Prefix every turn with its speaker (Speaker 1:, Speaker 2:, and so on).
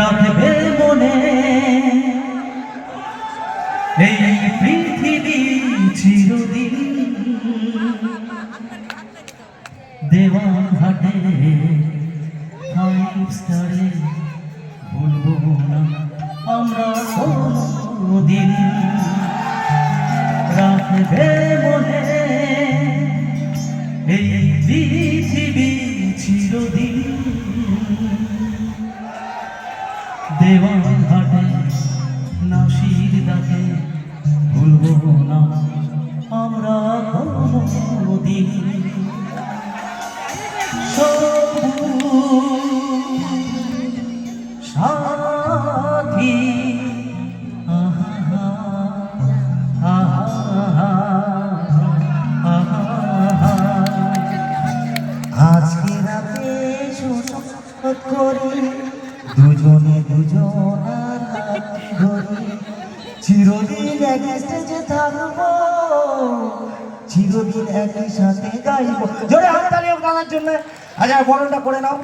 Speaker 1: রাখবে মনে এই পৃথিবী চিরদিন দেওয়ান ঘাটে 5 স্টারে ভুলবো না আমরা কোনদিন রাখবে মনে এই পৃথিবী চিরদিন দেওয়ান ঘাটে নাসির ডাকে ভুলবো না আমরা কোনদিন সাথী
Speaker 2: আজকে রাতে করি দুজনে দুজনার হাত ধরি চিরদিন এক স্টেজে থাকবো চিরদিন একই সাথে গাইবো জোরে হাততালি গাওয়ার জন্য আচ্ছা বরণটা করে নাও।